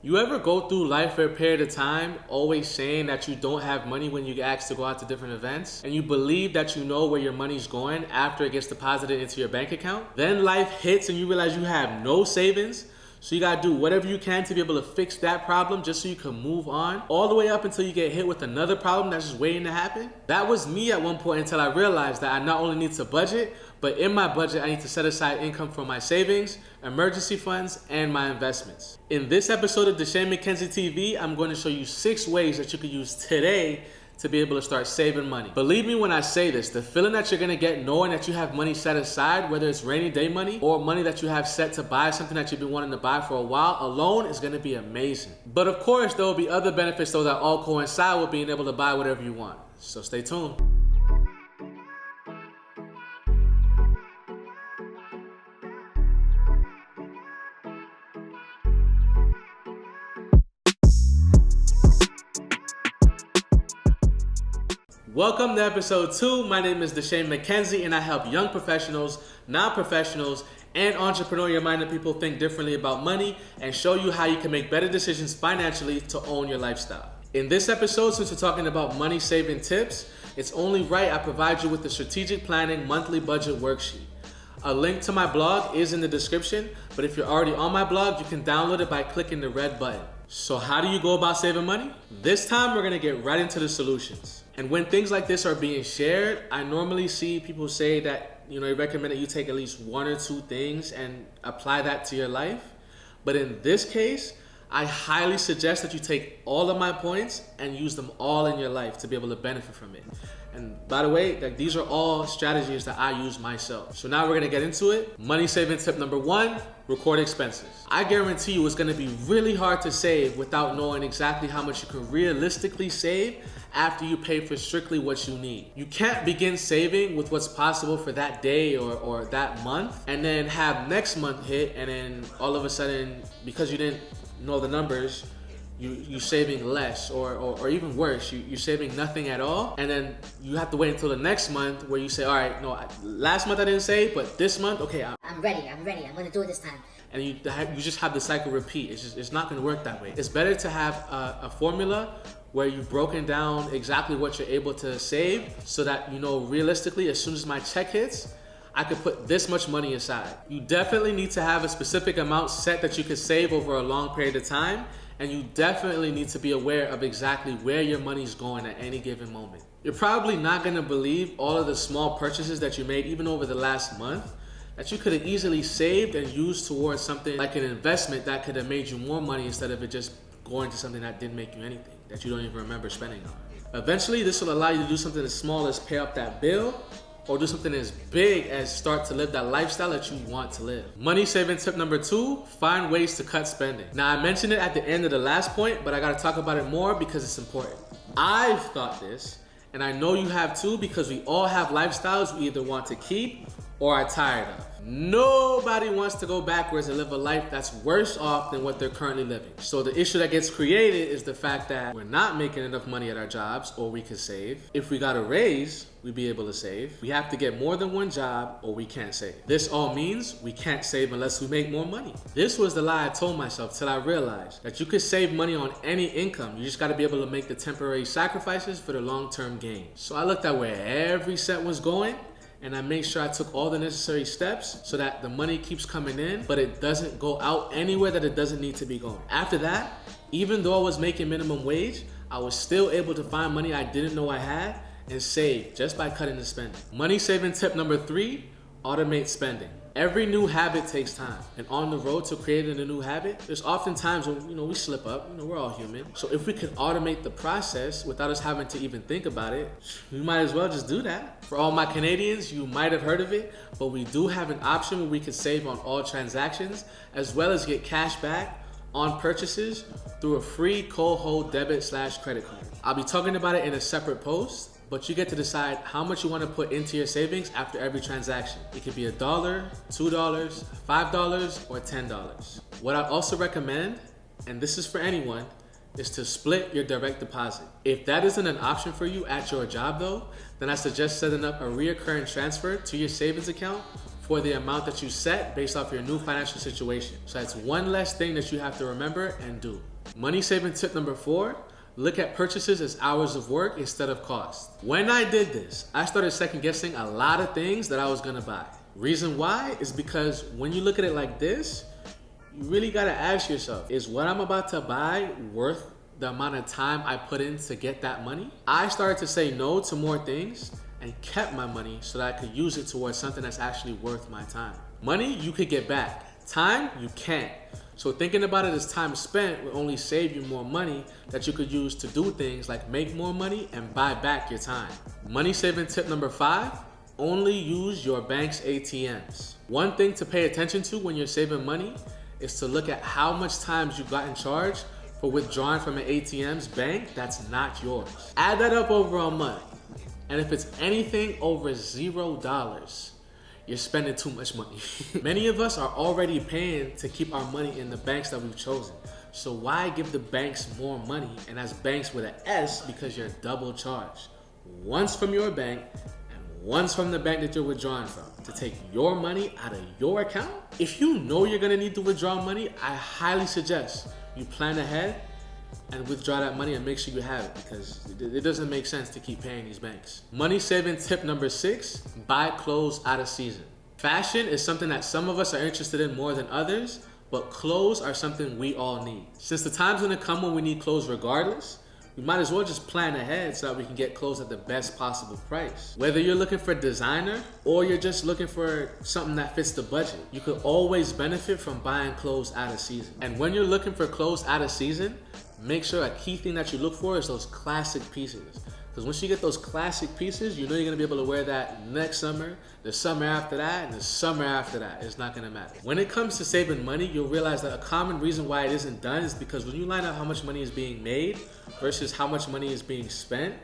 You ever go through life for a period of time always saying that you don't have money when you get asked to go out to different events, and you believe that you know where your money's going after it gets deposited into your bank account? Then life hits and you realize you have no savings, so you gotta do whatever you can to be able to fix that problem just so you can move on, all the way up until you get hit with another problem that's just waiting to happen. That was me at one point until I realized that I not only need to budget, but in my budget, I need to set aside income for my savings, emergency funds, and my investments. In this episode of Deshane McKenzie TV, I'm going to show you 6 ways that you could use today to be able to start saving money. Believe me when I say this, the feeling that you're gonna get knowing that you have money set aside, whether it's rainy day money or money that you have set to buy something that you've been wanting to buy for a while, alone is gonna be amazing. But of course, there will be other benefits though that all coincide with being able to buy whatever you want. So stay tuned. Welcome to episode 2. My name is Deshane McKenzie and I help young professionals, non-professionals, and entrepreneurial-minded people think differently about money and show you how you can make better decisions financially to own your lifestyle. In this episode, since we're talking about money-saving tips, it's only right I provide you with the strategic planning monthly budget worksheet. A link to my blog is in the description, but if you're already on my blog, you can download it by clicking the red button. So how do you go about saving money? This time we're gonna get right into the solutions. And when things like this are being shared, I normally see people say that, they recommend that you take at least 1 or 2 things and apply that to your life. But in this case, I highly suggest that you take all of my points and use them all in your life to be able to benefit from it. And by the way, these are all strategies that I use myself. So now we're gonna get into it. Money saving tip number 1, record expenses. I guarantee you it's gonna be really hard to save without knowing exactly how much you can realistically save after you pay for strictly what you need. You can't begin saving with what's possible for that day or that month and then have next month hit and then all of a sudden, because you didn't know the numbers, you're saving less or even worse, you're saving nothing at all, and then you have to wait until the next month where you say, all right, no, last month I didn't save, but this month, okay, I'm ready, I'm gonna do it this time. And you just have the cycle repeat. It's not gonna work that way. It's better to have a formula where you've broken down exactly what you're able to save so that realistically, as soon as my check hits, I could put this much money aside. You definitely need to have a specific amount set that you could save over a long period of time, and you definitely need to be aware of exactly where your money's going at any given moment. You're probably not gonna believe all of the small purchases that you made even over the last month that you could have easily saved and used towards something like an investment that could have made you more money instead of it just going to something that didn't make you anything, that you don't even remember spending on. Eventually, this will allow you to do something as small as pay up that bill, or do something as big as start to live that lifestyle that you want to live. Money saving tip number 2, find ways to cut spending. Now, I mentioned it at the end of the last point, but I gotta talk about it more because it's important. I've thought this, and I know you have too, because we all have lifestyles we either want to keep or are tired of. Nobody wants to go backwards and live a life that's worse off than what they're currently living. So the issue that gets created is the fact that we're not making enough money at our jobs, or we can save. If we got a raise, we'd be able to save. We have to get more than one job, or we can't save. This all means we can't save unless we make more money. This was the lie I told myself till I realized that you could save money on any income. You just gotta be able to make the temporary sacrifices for the long-term gain. So I looked at where every cent was going, and I made sure I took all the necessary steps so that the money keeps coming in, but it doesn't go out anywhere that it doesn't need to be going. After that, even though I was making minimum wage, I was still able to find money I didn't know I had and save just by cutting the spending. Money saving tip number 3, automate spending. Every new habit takes time, and on the road to creating a new habit, there's often times when we slip up. We're all human. So if we could automate the process without us having to even think about it, we might as well just do that. For all my Canadians, you might have heard of it, but we do have an option where we can save on all transactions, as well as get cash back on purchases through a free Coho debit/credit card. I'll be talking about it in a separate post, but you get to decide how much you want to put into your savings after every transaction. It could be $1, $2, $5, or $10. What I also recommend, and this is for anyone, is to split your direct deposit. If that isn't an option for you at your job though, then I suggest setting up a reoccurring transfer to your savings account for the amount that you set based off your new financial situation. So that's one less thing that you have to remember and do. Money saving tip number 4, look at purchases as hours of work instead of cost. When I did this, I started second guessing a lot of things that I was gonna buy. Reason why is because when you look at it like this, you really gotta ask yourself, is what I'm about to buy worth the amount of time I put in to get that money? I started to say no to more things and kept my money so that I could use it towards something that's actually worth my time. Money you could get back, time you can't. So thinking about it as time spent will only save you more money that you could use to do things like make more money and buy back your time. Money saving tip number 5, only use your bank's ATMs. One thing to pay attention to when you're saving money is to look at how much times you got in charge for withdrawing from an ATM's bank that's not yours. Add that up over a month, and if it's anything over $0, you're spending too much money. Many of us are already paying to keep our money in the banks that we've chosen. So why give the banks more money? And that's banks with an S because you're double charged. Once from your bank and once from the bank that you're withdrawing from to take your money out of your account. If you know you're gonna need to withdraw money, I highly suggest you plan ahead and withdraw that money and make sure you have it, because it doesn't make sense to keep paying these banks. Money saving tip number 6, buy clothes out of season. Fashion is something that some of us are interested in more than others, but clothes are something we all need. Since the time's gonna come when we need clothes regardless, we might as well just plan ahead so that we can get clothes at the best possible price. Whether you're looking for designer or you're just looking for something that fits the budget, you could always benefit from buying clothes out of season. And when you're looking for clothes out of season, make sure a key thing that you look for is those classic pieces. Because once you get those classic pieces, you know you're gonna be able to wear that next summer, the summer after that, and the summer after that. It's not gonna matter. When it comes to saving money, you'll realize that a common reason why it isn't done is because when you line out how much money is being made versus how much money is being spent,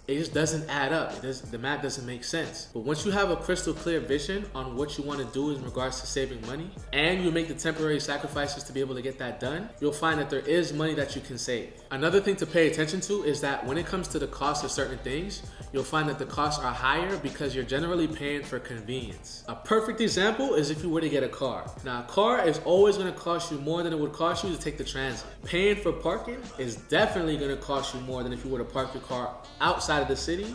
it just doesn't add up. The math doesn't make sense. But once you have a crystal clear vision on what you want to do in regards to saving money, and you make the temporary sacrifices to be able to get that done, you'll find that there is money that you can save. Another thing to pay attention to is that when it comes to the cost of certain things, you'll find that the costs are higher because you're generally paying for convenience. A perfect example is if you were to get a car. Now, a car is always going to cost you more than it would cost you to take the transit. Paying for parking is definitely going to cost you more than if you were to park your car outside of the city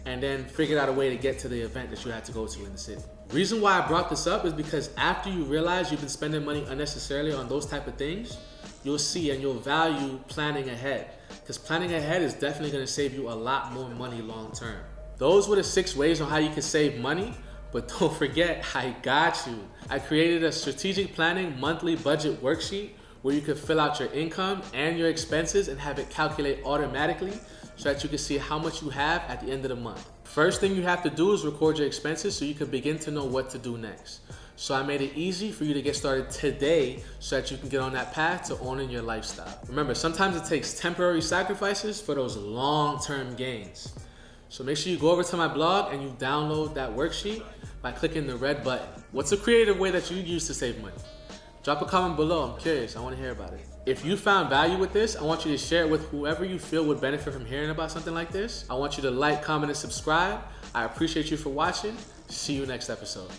and then figured out a way to get to the event that you had to go to in the city. Reason why I brought this up is because after you realize you've been spending money unnecessarily on those type of things, you'll see and you'll value planning ahead, because planning ahead is definitely going to save you a lot more money long term. Those were the 6 ways on how you can save money, but don't forget, I got you. I created a strategic planning monthly budget worksheet where you can fill out your income and your expenses and have it calculate automatically so that you can see how much you have at the end of the month. First thing you have to do is record your expenses so you can begin to know what to do next. So I made it easy for you to get started today so that you can get on that path to owning your lifestyle. Remember, sometimes it takes temporary sacrifices for those long-term gains. So make sure you go over to my blog and you download that worksheet by clicking the red button. What's a creative way that you use to save money? Drop a comment below, I'm curious, I want to hear about it. If you found value with this, I want you to share it with whoever you feel would benefit from hearing about something like this. I want you to like, comment, and subscribe. I appreciate you for watching. See you next episode.